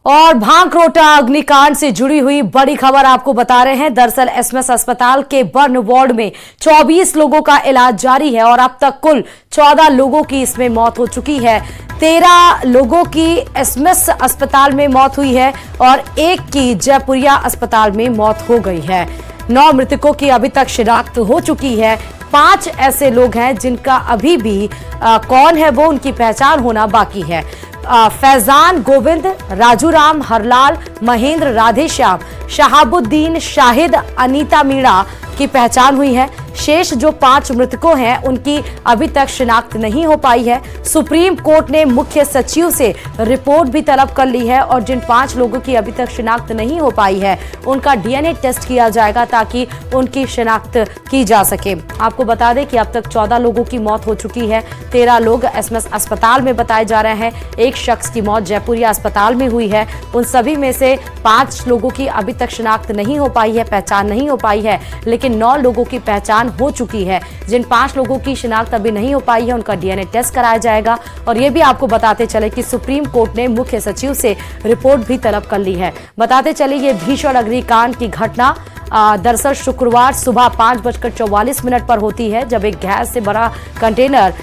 और भांकरोटा अग्निकांड से जुड़ी हुई बड़ी खबर आपको बता रहे हैं। दरअसल एसएमएस अस्पताल के बर्न वार्ड में 24 लोगों का इलाज जारी है और अब तक कुल 14 लोगों की इसमें मौत हो चुकी है। 13 लोगों की एसएमएस अस्पताल में मौत हुई है और एक की जयपुरिया अस्पताल में मौत हो गई है। 9 मृतकों की अभी तक शिनाख्त हो चुकी है। 5 ऐसे लोग हैं जिनका अभी भी कौन है वो उनकी पहचान होना बाकी है। फैजान, गोविंद, राजूराम, हरलाल, महेंद्र, राधेश्याम, शहाबुद्दीन, शाहिद, अनीता मीणा की पहचान हुई है। शेष जो 5 मृतकों हैं उनकी अभी तक शिनाख्त नहीं हो पाई है। सुप्रीम कोर्ट ने मुख्य सचिव से रिपोर्ट भी तलब कर ली है और जिन 5 लोगों की अभी तक शिनाख्त नहीं हो पाई है उनका डीएनए टेस्ट किया जाएगा ताकि उनकी शिनाख्त की जा सके। आपको बता दें कि अब तक 14 लोगों की मौत हो चुकी है। 13 लोग एसएमएस अस्पताल में बताए जा रहे हैं। एक शख्स की मौत जयपुरिया अस्पताल में हुई है। उन सभी में से 5 लोगों की अभी तक शिनाख्त नहीं हो पाई है, पहचान नहीं हो पाई है, लेकिन 9 लोगों की पहचान हो चुकी है। जिन 5 लोगों की शिनाख्त अभी नहीं हो पाई है उनका डीएनए टेस्ट कराया जाएगा। और ये भी आपको बताते चले कि सुप्रीम कोर्ट ने मुख्य सचिव से रिपोर्ट भी तलब कर ली है। बताते चले ये भीषण अग्निकांड की घटना दरअसल शुक्रवार सुबह 5:44 पर होती है, जब एक गैस से भरा कंटेनर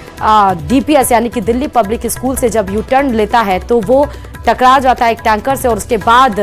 डीपीएस यानी कि दिल्ली पब्लिक स्कूल से जब यू टर्न लेता है तो वो टकरा जाता है एक टैंकर से और उसके बाद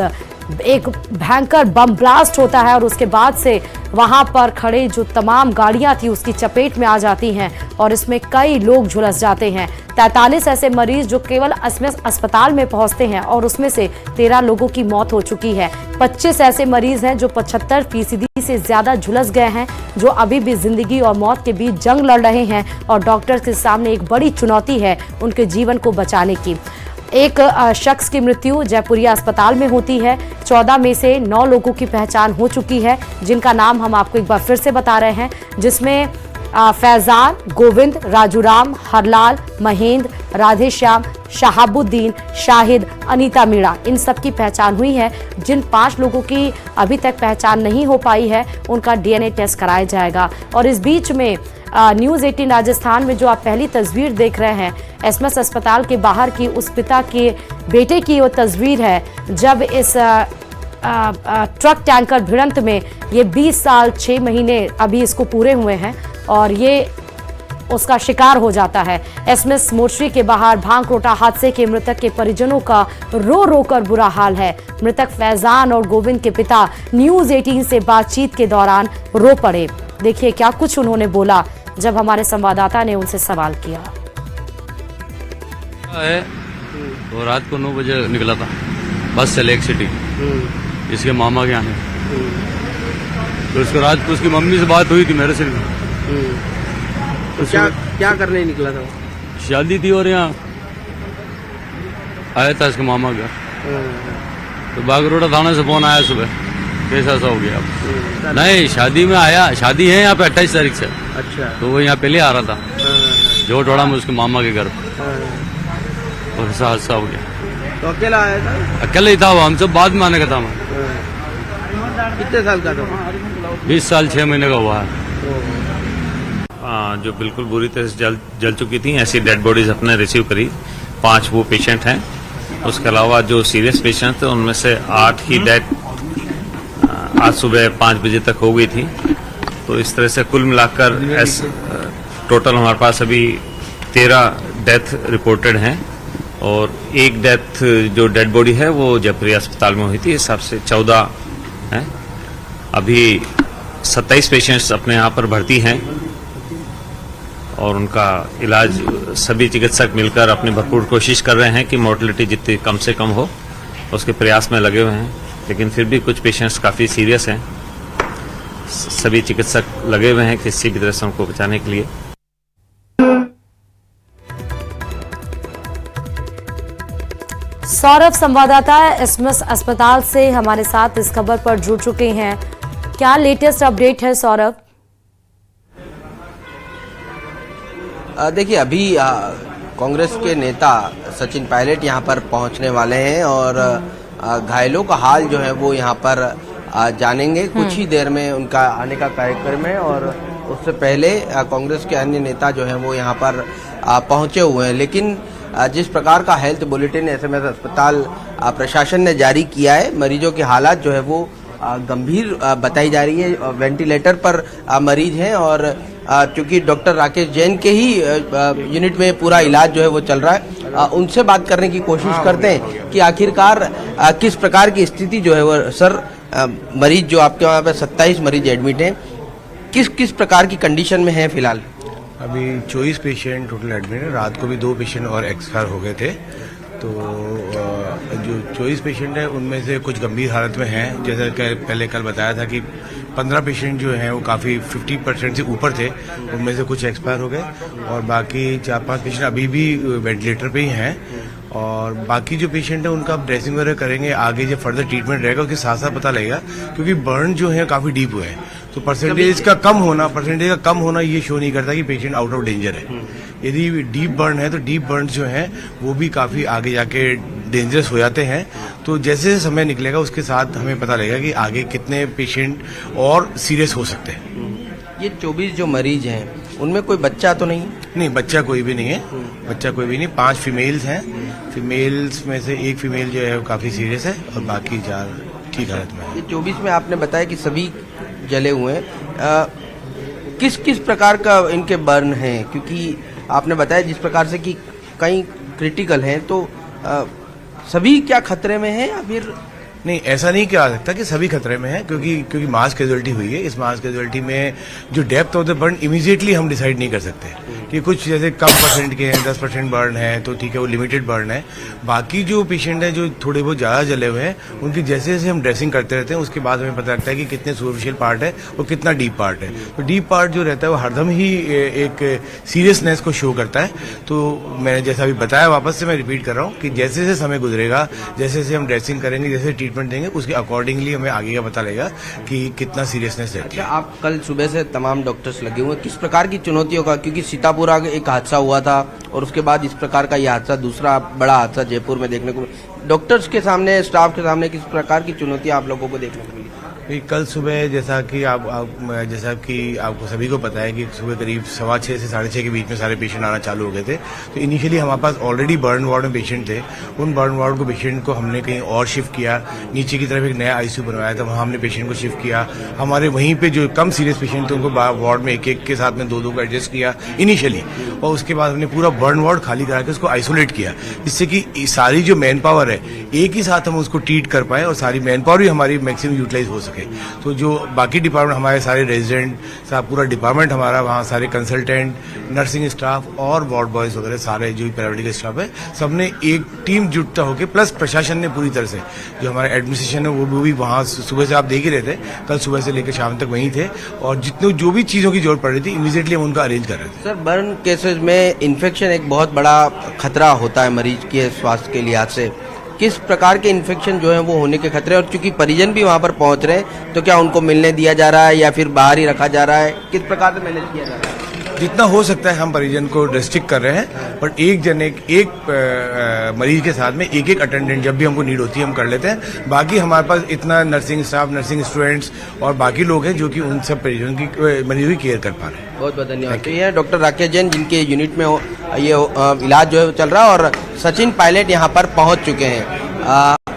एक भयंकर बम ब्लास्ट होता है और उसके बाद से वहां पर खड़े जो तमाम गाड़ियां थी उसकी चपेट में आ जाती हैं और इसमें कई लोग झुलस जाते हैं। 43 ऐसे मरीज जो केवल एसएमएस अस्पताल में पहुंचते हैं और उसमें से 13 लोगों की मौत हो चुकी है। 25 ऐसे मरीज हैं जो 75% से ज्यादा झुलस गए हैं, जो अभी भी जिंदगी और मौत के बीच जंग लड़ रहे हैं और डॉक्टर्स के सामने एक बड़ी चुनौती है उनके जीवन को बचाने की। एक शख्स की मृत्यु जयपुरिया अस्पताल में होती है। 14 में से 9 लोगों की पहचान हो चुकी है, जिनका नाम हम आपको एक बार फिर से बता रहे हैं, जिसमें फैजान, गोविंद, राजूराम, हरलाल, महेंद्र, राधेश्याम, शहाबुद्दीन, शाहिद, अनीता मीणा, इन सब की पहचान हुई है। जिन 5 लोगों की अभी तक पहचान नहीं हो पाई है उनका डीएनए टेस्ट कराया जाएगा। और इस बीच में न्यूज़ 18 राजस्थान में जो आप पहली तस्वीर देख रहे हैं एसएमएस अस्पताल के बाहर की, उस पिता के बेटे की वो तस्वीर है जब इस ट्रक टैंकर भिड़ंत में ये 20 साल 6 महीने अभी इसको पूरे हुए हैं और ये उसका शिकार हो जाता है। एसएमएस मोर्चरी के बाहर भांकरोटा हादसे के मृतक के परिजनों का रो रो कर बुरा हाल है। मृतक फैजान और गोविंद के पिता न्यूज़ 18 से बातचीत के दौरान रो पड़े। देखिए क्या कुछ उन्होंने बोला जब हमारे संवाददाता ने उनसे सवाल किया। तो रात को 9 बजे निकला था बस से लेक सिटी, इसके मामा के आने। तो उसको रात को उसकी मम्मी से बात हुई थी मेरे से। तो क्या करने निकला था? शादी थी और यहाँ आया था इसके मामा का। तो भांकरोटा थाने से फोन आया सुबह, कैसा सा हो गया अब? नहीं, शादी में आया, शादी है यहाँ पे 28 तारीख से। अच्छा। तो वो यहाँ पहले आ रहा था जो टोड़ा में उसके मामा के घर और ऐसा हादसा हो गया। तो अकेला आया था? अकेले ही था वो, हम सब बाद में आने का था। कितने साल का था? 20 साल 6 महीने का हुआ है। जो बिल्कुल बुरी तरह से जल चुकी थी, ऐसी डेड बॉडीज अपने रिसीव करी। 5 वो पेशेंट हैं, उसके अलावा जो सीरियस पेशेंट थे उनमें से 8 की डेथ आज सुबह 5 बजे तक हो गई थी। तो इस तरह से कुल मिलाकर टोटल हमारे पास अभी 13 डेथ रिपोर्टेड हैं और एक डेथ जो डेड बॉडी है वो जयपुरिया अस्पताल में हुई थी। इस हिसाब से 14 हैं। अभी 27 पेशेंट्स अपने यहाँ पर भर्ती हैं और उनका इलाज सभी चिकित्सक मिलकर अपनी भरपूर कोशिश कर रहे हैं कि मोर्टेलिटी जितनी कम से कम हो, उसके प्रयास में लगे हुए हैं। लेकिन फिर भी कुछ पेशेंट्स काफ़ी सीरियस हैं। सभी चिकित्सक लगे हुए हैं किसी भी तरह से उनको बचाने के लिए। सौरभ संवाददाता एसएमएस अस्पताल से हमारे साथ इस खबर पर जुड़ चुके हैं। क्या लेटेस्ट अपडेट है सौरभ? देखिए अभी कांग्रेस के नेता सचिन पायलट यहाँ पर पहुँचने वाले हैं और घायलों का हाल जो है वो यहाँ पर जानेंगे। कुछ ही देर में उनका आने का कार्यक्रम है और उससे पहले कांग्रेस के अन्य नेता जो हैं वो यहाँ पर पहुँचे हुए हैं। लेकिन जिस प्रकार का हेल्थ बुलेटिन एसएमएस अस्पताल प्रशासन ने जारी किया है, मरीजों की हालत जो है वो गंभीर बताई जा रही है। वेंटिलेटर पर मरीज हैं और चूंकि डॉक्टर राकेश जैन के ही यूनिट में पूरा इलाज जो है वो चल रहा है, उनसे बात करने की कोशिश करते हैं कि आखिरकार किस प्रकार की स्थिति जो है वो। सर, मरीज जो आपके वहाँ पे 27 मरीज एडमिट हैं, किस किस प्रकार की कंडीशन में हैं फिलहाल? अभी 24 पेशेंट टोटल एडमिट है। रात को भी 2 पेशेंट और एक्सपायर हो गए थे। तो जो 24 पेशेंट हैं उनमें से कुछ गंभीर हालत में हैं। जैसा कि पहले कल बताया था कि 15 पेशेंट जो हैं वो काफ़ी 50% से ऊपर थे, उनमें से कुछ एक्सपायर हो गए और बाकी 4-5 पेशेंट अभी भी वेंटिलेटर पे ही हैं। और बाकी जो पेशेंट है उनका ड्रेसिंग वगैरह करेंगे, आगे जो फर्दर ट्रीटमेंट रहेगा उसके साथ साथ पता लगेगा, क्योंकि बर्न जो है काफ़ी डीप हुए हैं। तो परसेंटेज का कम होना ये शो नहीं करता कि पेशेंट आउट ऑफ डेंजर है। यदि डीप बर्न है तो डीप बर्न जो है वो भी काफ़ी आगे जाके डेंजरस हो जाते हैं। तो जैसे जैसे समय निकलेगा उसके साथ हमें पता लगेगा कि आगे कितने पेशेंट और सीरियस हो सकते हैं। ये 24 जो मरीज हैं उनमें कोई बच्चा तो नहीं? नहीं, बच्चा कोई भी नहीं है। बच्चा कोई भी नहीं। 5 फीमेल्स हैं। फीमेल्स में से 1 फीमेल जो है वो काफ़ी सीरियस है और बाकी 4 ठीक हालत में है। ये 24 में आपने बताया कि सभी जले हुए हैं, किस किस प्रकार का इनके बर्न हैं? क्योंकि आपने बताया जिस प्रकार से कि कई क्रिटिकल हैं, तो सभी क्या खतरे में हैं या फिर? नहीं, ऐसा नहीं कहा सकता कि सभी खतरे में है, क्योंकि मास कैजुअलिटी हुई है। इस मास कैजुअलिटी में जो depth of the burn immediately हम डिसाइड नहीं कर सकते कि कुछ जैसे कम परसेंट के हैं, 10% बर्न है तो ठीक है, वो लिमिटेड बर्न है। बाकी जो पेशेंट हैं जो थोड़े बहुत ज़्यादा जले हुए हैं, उनकी जैसे जैसे हम ड्रेसिंग करते रहते हैं उसके बाद हमें पता लगता है कि कितने सुपरफिशियल पार्ट है और कितना डीप पार्ट है। तो डीप पार्ट जो रहता है वो हरदम ही एक सीरियसनेस को शो करता है। तो मैंने जैसा अभी बताया, वापस से मैं रिपीट कर रहा हूँ कि जैसे जैसे समय गुजरेगा, जैसे जैसे हम ड्रेसिंग करेंगे, जैसे ट्रीटमेंट देंगे, उसके अकॉर्डिंगली हमें आगे का पता लगेगा कि कितना सीरियसनेस रहती है। आप कल सुबह से तमाम डॉक्टर्स लगे हुए, किस प्रकार की चुनौतियों का, क्योंकि सीतापुर एक हादसा हुआ था और उसके बाद इस प्रकार का यह हादसा, दूसरा बड़ा हादसा जयपुर में देखने को, डॉक्टर्स के सामने, स्टाफ के सामने किस प्रकार की चुनौतियां आप लोगों को देखने को मिली? कल सुबह जैसा कि आपको सभी को पता है कि सुबह करीब 6:15 से 6:30 के बीच में सारे पेशेंट आना चालू हो गए थे। तो इनिशियली हमारे पास ऑलरेडी बर्न वार्ड में पेशेंट थे। उन बर्न वार्ड को पेशेंट को हमने कहीं और शिफ्ट किया। नीचे की तरफ एक नया आईसीयू बनवाया था, वहाँ हमने पेशेंट को शिफ्ट किया। हमारे वहीं पे जो कम सीरियस पेशेंट थे उनको वार्ड में एक के साथ में 2 को एडजस्ट किया इनिशियली, और उसके बाद हमने पूरा बर्न वार्ड खाली करा के उसको आइसोलेट किया, जिससे कि सारी जो मैन पावर है एक ही साथ हम उसको ट्रीट कर पाए और सारी मैन पावर भी हमारी मैक्सिमम यूटिलाइज हो सके। तो जो बाकी डिपार्टमेंट, हमारे सारे रेजिडेंट साहब, पूरा डिपार्टमेंट हमारा, वहाँ सारे कंसल्टेंट, नर्सिंग स्टाफ और वार्ड बॉयज वगैरह सारे जो पैरामेडिकल स्टाफ है, सबने एक टीम जुटता होकर, प्लस प्रशासन ने पूरी तरह से, जो हमारा एडमिनिस्ट्रेशन है वो भी वहाँ सुबह से आप देख ही रहे थे, कल सुबह से लेकर शाम तक वहीं थे और जितने जो भी चीज़ों की जरूरत पड़ रही थी इमीडिएटली हम उनका अरेंज कर रहे थे। सर, बर्न केसेज में इन्फेक्शन एक बहुत बड़ा खतरा होता है मरीज के स्वास्थ्य के लिहाज से। किस प्रकार के इन्फेक्शन जो है वो होने के खतरे, और चूंकि परिजन भी वहाँ पर पहुँच रहे हैं, तो क्या उनको मिलने दिया जा रहा है या फिर बाहर ही रखा जा रहा है? किस प्रकार से मैनेज किया जा रहा है? जितना हो सकता है हम परिजन को रेस्ट्रिक्ट कर रहे हैं, बट एक मरीज के साथ में एक अटेंडेंट जब भी हमको नीड होती है हम कर लेते हैं। बाकी हमारे पास इतना नर्सिंग स्टाफ, नर्सिंग स्टूडेंट्स और बाकी लोग हैं जो कि उन सब परिजनों की मरीजों की केयर कर पा रहे हैं। बहुत बहुत धन्यवाद। तो ये है डॉक्टर राकेश जैन, जिनके यूनिट में ये इलाज जो है चल रहा है, और सचिन पायलट यहाँ पर पहुँच चुके हैं।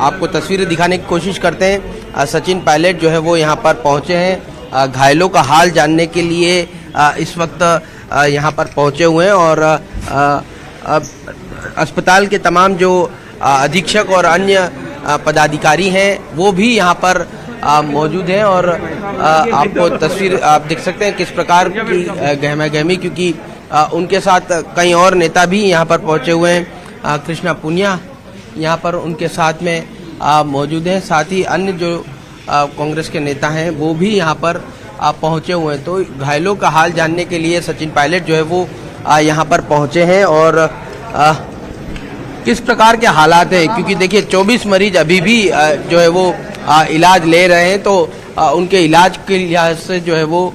आपको तस्वीरें दिखाने की कोशिश करते हैं। सचिन पायलट जो है वो यहाँ पर पहुँचे हैं, घायलों का हाल जानने के लिए इस वक्त यहाँ पर पहुँचे हुए हैं, और अस्पताल के तमाम जो अधीक्षक और अन्य पदाधिकारी हैं वो भी यहाँ पर मौजूद हैं। और आपको तस्वीर आप देख सकते हैं किस प्रकार की गहमा-गहमी, क्योंकि उनके साथ कई और नेता भी यहाँ पर पहुँचे हुए हैं। कृष्णा पुनिया यहाँ पर उनके साथ में मौजूद हैं, साथ ही अन्य जो कांग्रेस के नेता हैं वो भी यहाँ पर पहुँचे हुए हैं। तो घायलों का हाल जानने के लिए सचिन पायलट जो है वो यहाँ पर पहुँचे हैं, और किस प्रकार के हालात हैं, क्योंकि देखिए 24 मरीज अभी भी जो है वो इलाज ले रहे हैं। तो उनके इलाज के लिहाज से जो है वो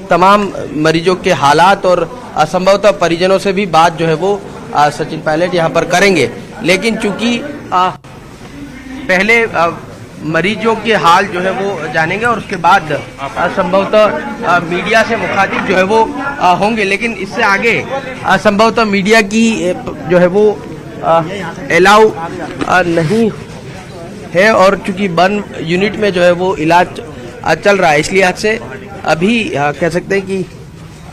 तमाम मरीजों के हालात और संभवतः परिजनों से भी बात जो है वो सचिन पायलट यहाँ पर करेंगे। लेकिन चूंकि पहले मरीजों के हाल जो है वो जानेंगे और उसके बाद संभवतः मीडिया से मुखातिब जो है वो होंगे। लेकिन इससे आगे संभवतः मीडिया की जो है वो अलाउ नहीं है और चूंकि बर्न यूनिट में जो है वो इलाज चल रहा है, इसलिए आज से अभी कह सकते हैं कि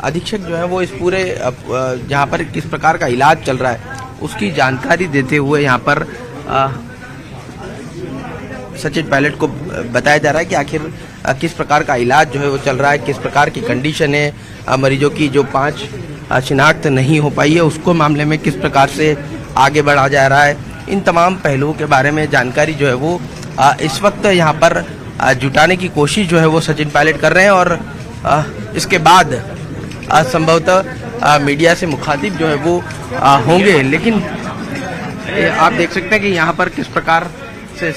अधीक्षक जो है वो इस पूरे जहाँ पर किस प्रकार का इलाज चल रहा है उसकी जानकारी देते हुए यहाँ पर सचिन पायलट को बताया जा रहा है कि आखिर किस प्रकार का इलाज जो है वो चल रहा है, किस प्रकार की कंडीशन है मरीजों की जो 5 शिनाख्त नहीं हो पाई है उसको मामले में किस प्रकार से आगे बढ़ा जा रहा है। इन तमाम पहलुओं के बारे में जानकारी जो है वो इस वक्त यहाँ पर जुटाने की कोशिश जो है वो सचिन पायलट कर रहे हैं और इसके बाद संभवतः मीडिया से मुखातिब जो है वो होंगे। लेकिन आप देख सकते हैं कि यहाँ पर किस प्रकार से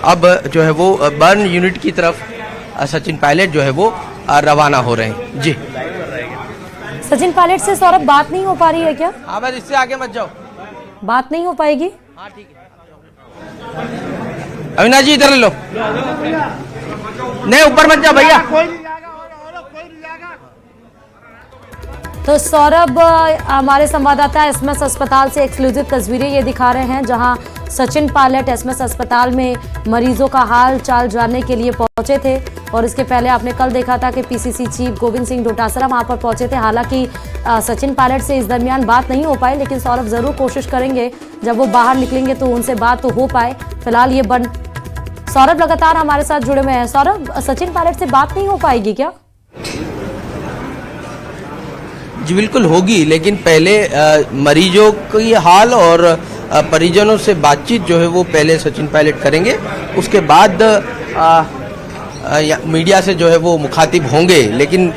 अब जो है वो बर्न यूनिट की तरफ सचिन पायलट जो है वो रवाना हो रहे हैं। जी सचिन पायलट से सौरभ बात नहीं हो पा रही है क्या? हाँ बस इससे आगे मत जाओ, बात नहीं हो पाएगी। हाँ ठीक है। अविनाश जी इधर ले लो, नहीं ऊपर मत जाओ भैया। तो सौरभ हमारे संवाददाता एसएमएस अस्पताल से एक्सक्लूसिव तस्वीरें ये दिखा रहे हैं जहां सचिन पायलट एसएमएस अस्पताल में मरीजों का हाल चाल जानने के लिए पहुंचे थे और इसके पहले आपने कल देखा था कि पीसीसी चीफ गोविंद सिंह डोटासरा वहां पर पहुंचे थे। हालांकि सचिन पायलट से इस दरमियान बात नहीं हो पाई, लेकिन सौरभ जरूर कोशिश करेंगे जब वो बाहर निकलेंगे तो उनसे बात तो हो पाए। फिलहाल ये सौरभ लगातार हमारे साथ जुड़े हुए हैं। सौरभ, सचिन पायलट से बात नहीं हो पाएगी क्या? जी बिल्कुल होगी, लेकिन पहले मरीजों की हाल और परिजनों से बातचीत जो है वो पहले सचिन पायलट करेंगे, उसके बाद मीडिया से जो है वो मुखातिब होंगे। लेकिन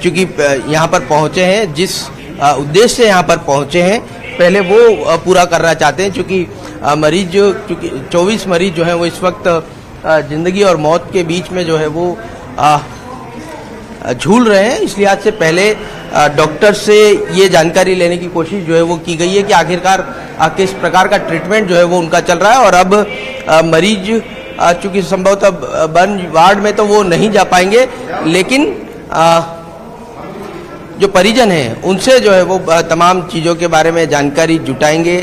चूंकि यहाँ पर पहुँचे हैं, जिस उद्देश्य से यहाँ पर पहुँचे हैं पहले वो पूरा करना चाहते हैं। चूंकि मरीज चूंकि 24 मरीज जो हैं वो इस वक्त जिंदगी और मौत के बीच में जो है वो झूल रहे हैं, इसलिए आज से पहले डॉक्टर से ये जानकारी लेने की कोशिश जो है वो की गई है कि आखिरकार किस प्रकार का ट्रीटमेंट जो है वो उनका चल रहा है। और अब मरीज चूंकि संभवतः बर्न वार्ड में तो वो नहीं जा पाएंगे, लेकिन जो परिजन हैं उनसे जो है वो तमाम चीज़ों के बारे में जानकारी जुटाएंगे,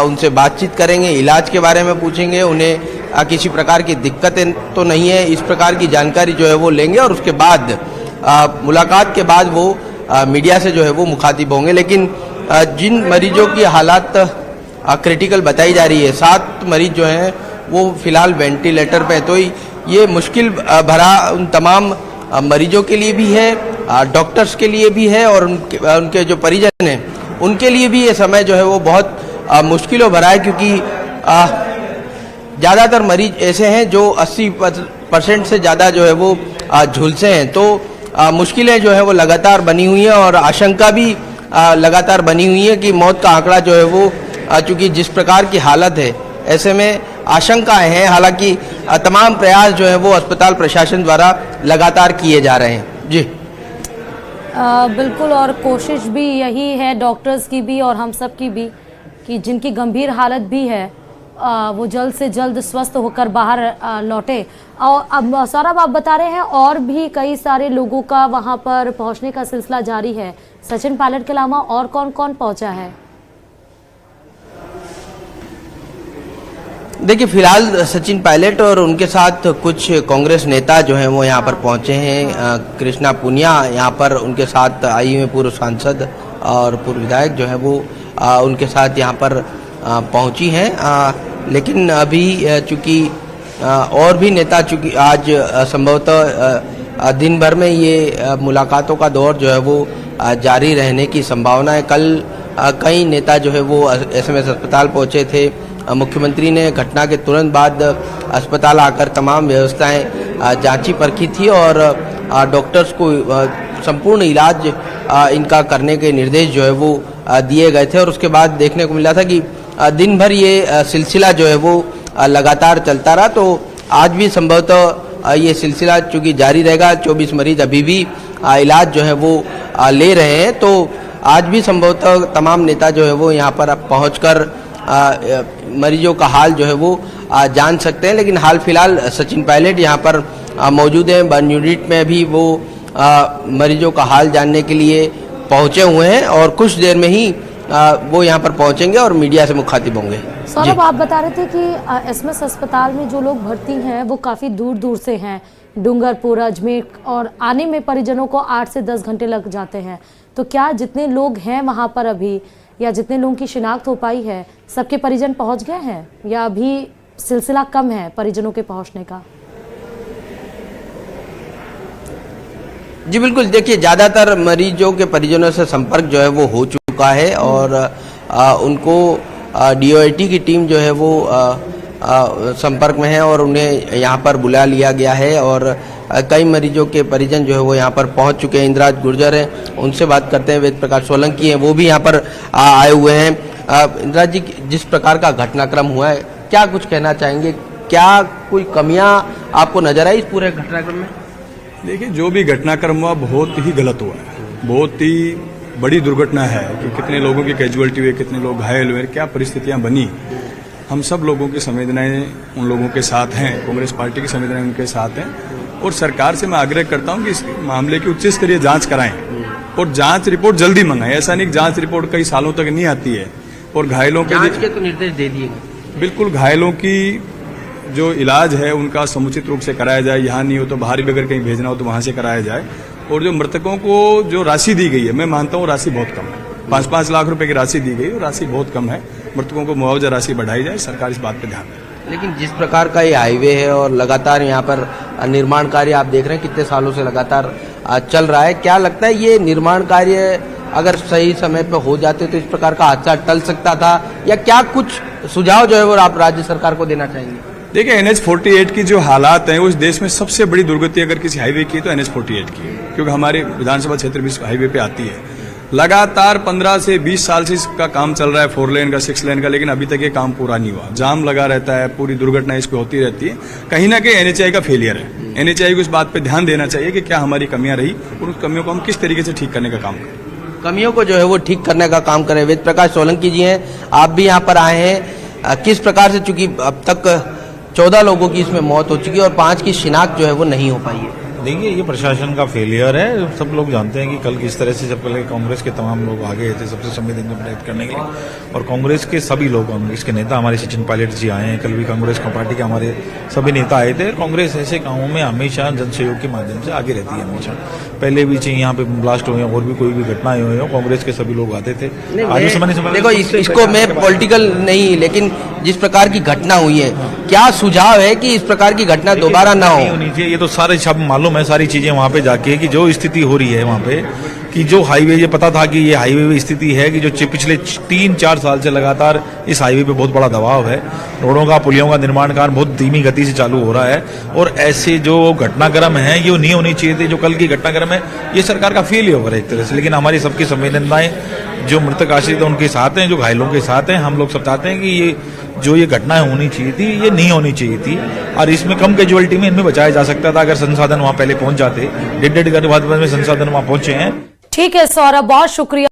उनसे बातचीत करेंगे, इलाज के बारे में पूछेंगे, उन्हें किसी प्रकार की दिक्कतें तो नहीं है, इस प्रकार की जानकारी जो है वो लेंगे और उसके बाद मुलाकात के बाद वो मीडिया से जो है वो मुखातिब होंगे। लेकिन जिन मरीजों की हालात क्रिटिकल बताई जा रही है, 7 मरीज जो हैं वो फिलहाल वेंटिलेटर पे है, तो ये मुश्किल भरा उन तमाम मरीजों के लिए भी है, डॉक्टर्स के लिए भी है और उनके जो परिजन हैं उनके लिए भी ये समय जो है वो बहुत मुश्किलों भरा है, क्योंकि ज़्यादातर मरीज ऐसे हैं जो 80% से ज़्यादा जो है वो झुलसे हैं। तो मुश्किलें जो है वो लगातार बनी हुई हैं और आशंका भी लगातार बनी हुई है कि मौत का आंकड़ा जो है वो चूँकि जिस प्रकार की हालत है ऐसे में आशंकाएं हैं। हालांकि तमाम प्रयास जो है वो अस्पताल प्रशासन द्वारा लगातार किए जा रहे हैं। जी बिल्कुल, और कोशिश भी यही है डॉक्टर्स की भी और हम सब की भी कि जिनकी गंभीर हालत भी है वो जल्द से जल्द स्वस्थ होकर बाहर लौटे। और अब सौरभ आप बता रहे हैं और भी कई सारे लोगों का वहां पर पहुंचने का सिलसिला जारी है, सचिन पायलट के अलावा और कौन कौन पहुंचा है? देखिए फिलहाल सचिन पायलट और उनके साथ कुछ कांग्रेस नेता जो हैं वो यहाँ पर पहुँचे हैं। कृष्णा पुनिया यहाँ पर उनके साथ आई हुई पूर्व सांसद और पूर्व विधायक जो है वो उनके साथ यहाँ पर पहुँची हैं। लेकिन अभी चूँकि और भी नेता चूँकि आज संभवतः दिन भर में ये मुलाकातों का दौर जो है वो जारी रहने की संभावना है। कल कई नेता जो है वो एसएमएस अस्पताल पहुँचे थे। मुख्यमंत्री ने घटना के तुरंत बाद अस्पताल आकर तमाम व्यवस्थाएं जांची परखी थी और डॉक्टर्स को संपूर्ण इलाज इनका करने के निर्देश जो है वो दिए गए थे। और उसके बाद देखने को मिला था कि दिन भर ये सिलसिला जो है वो लगातार चलता रहा। तो आज भी संभवतः ये सिलसिला चूँकि जारी रहेगा। 24 मरीज अभी भी इलाज जो है वो ले रहे हैं, तो आज भी संभवतः तमाम नेता जो है वो यहाँ पर पहुँच कर मरीजों का हाल जो है वो जान सकते हैं। लेकिन हाल फिलहाल सचिन पायलट यहाँ पर मौजूद हैं, बर्न यूनिट में भी वो मरीजों का हाल जानने के लिए पहुंचे हुए हैं और कुछ देर में ही वो यहाँ पर पहुंचेंगे और मीडिया से मुखातिब होंगे। सौरभ, आप बता रहे थे कि एसएमएस अस्पताल में जो लोग भर्ती हैं वो काफ़ी दूर दूर से हैं, डूंगरपुर, अजमेर, और आने में परिजनों को 8 से 10 घंटे लग जाते हैं। तो क्या जितने लोग हैं वहाँ पर अभी, या जितने लोगों की शिनाख्त हो पाई है, सबके परिजन पहुँच गए हैं या अभी सिलसिला कम है परिजनों के पहुँचने का? जी बिल्कुल, देखिए ज़्यादातर मरीजों के परिजनों से संपर्क जो है वो हो चुका है और उनको डीओआईटी की टीम जो है वो संपर्क में है और उन्हें यहाँ पर बुला लिया गया है और कई मरीजों के परिजन जो है वो यहाँ पर पहुँच चुके हैं। इंद्राज गुर्जर हैं, उनसे बात करते हैं। वेद प्रकाश सोलंकी हैं, वो भी यहाँ पर आए हुए हैं। इंद्राज जी, जिस प्रकार का घटनाक्रम हुआ है, क्या कुछ कहना चाहेंगे? क्या कोई कमियाँ आपको नजर आई इस पूरे घटनाक्रम में? देखिए, जो भी घटनाक्रम हुआ बहुत ही गलत हुआ है, बहुत ही बड़ी दुर्घटना है कि कितने लोगों की कैजुअलिटी हुई, कितने लोग घायल हुए, क्या परिस्थितियां बनी। हम सब लोगों की संवेदनाएं उन लोगों के साथ हैं, कांग्रेस पार्टी की संवेदनाएं उनके साथ हैं और सरकार से मैं आग्रह करता हूं कि इस मामले की उच्च स्तरीय जांच कराएं और जांच रिपोर्ट जल्दी मंगाएं। ऐसा नहीं कि जांच रिपोर्ट कई सालों तक नहीं आती है और घायलों के तो निर्देश दे दिए। बिल्कुल, घायलों की जो इलाज है उनका समुचित रूप से कराया जाए। यहाँ नहीं हो तो बाहर भी अगर कहीं भेजना हो तो वहां से कराया जाए। और जो मृतकों को जो राशि दी गई है, मैं मानता हूँ राशि बहुत कम है, 5-5 लाख रुपए की राशि दी गई और राशि बहुत कम है। मृतकों को मुआवजा राशि बढ़ाई जाए, सरकार इस बात पर ध्यान दे। लेकिन जिस प्रकार का ये हाईवे है और लगातार यहाँ पर निर्माण कार्य आप देख रहे हैं कितने सालों से लगातार चल रहा है, क्या लगता है ये निर्माण कार्य अगर सही समय पे हो जाते तो इस प्रकार का हादसा टल सकता था, या क्या कुछ सुझाव जो है वो आप राज्य सरकार को देना चाहेंगे? देखिए, NH-48 की जो हालात हैं, उस देश में सबसे बड़ी दुर्गति अगर किसी हाईवे की है तो NH-48 की है, क्योंकि हमारे विधानसभा क्षेत्र भी इस हाईवे पे आती है। लगातार 15 से 20 साल से इसका काम चल रहा है, 4 लेन का, 6 लेन का, लेकिन अभी तक ये काम पूरा नहीं हुआ। जाम लगा रहता है, पूरी दुर्घटना इस पे होती रहती है। कहीं ना कहीं NHAI का फेलियर है। NHAI को इस बात पे ध्यान देना चाहिए कि क्या हमारी कमियां रही और उस कमियों को हम किस तरीके से ठीक करने का काम करें। कमियों को जो है वो ठीक करने का काम करें। वेद प्रकाश सोलंकी जी हैं, आप भी यहाँ पर आए हैं, किस प्रकार से, चूंकि अब तक 14 लोगों की इसमें मौत हो चुकी है और 5 की शिनाख्त जो है वो नहीं हो पाई है? देखिए, ये प्रशासन का फेलियर है। सब लोग जानते हैं कि कल किस तरह से, जब पहले कांग्रेस के तमाम लोग आ गए थे सबसे संवेदनशील प्रोटेक्ट करने के लिए, और कांग्रेस के सभी लोग, कांग्रेस के नेता हमारे सचिन पायलट जी आए हैं, कल भी कांग्रेस पार्टी के हमारे सभी नेता आए थे। कांग्रेस ऐसे कामों में हमेशा जनसहयोग के माध्यम से आगे रहती है, हमेशा। पहले भी चाहिए यहाँ पे ब्लास्ट हुए और भी कोई भी घटनाएं हुई हो, कांग्रेस के सभी लोग आते थे। देखो, इसको मैं पॉलिटिकल नहीं, लेकिन जिस प्रकार की घटना हुई है, क्या सुझाव है कि इस प्रकार की घटना दोबारा ना हो? ये तो सारे सब मालूम है, सारी चीजें वहां पे जाके कि जो स्थिति हो रही है वहां पे, कि जो हाईवे, ये पता था कि ये हाईवे में स्थिति है कि जो पिछले 3-4 साल से लगातार इस हाईवे पे बहुत बड़ा दबाव है। रोडों का, पुलियों का निर्माण कार्य बहुत धीमी गति से चालू हो रहा है और ऐसे जो घटनाक्रम है ये नहीं होनी चाहिए थे। जो कल की घटनाक्रम है ये सरकार का फेलियर है एक तरह से। लेकिन हमारी सबकी संवेदनाएं जो मृतक आश्रित उनके साथ हैं, जो घायलों के साथ हैं। हम लोग सब चाहते हैं कि ये जो ये घटनाएं होनी चाहिए थी ये नहीं होनी चाहिए थी और इसमें कम कैजुअलिटी में इनमें बचाया जा सकता था अगर संसाधन वहां पहले पहुंच जाते। डेढ़ के बाद में संसाधन वहां पहुंचे हैं। ठीक है सौरभ, बहुत शुक्रिया।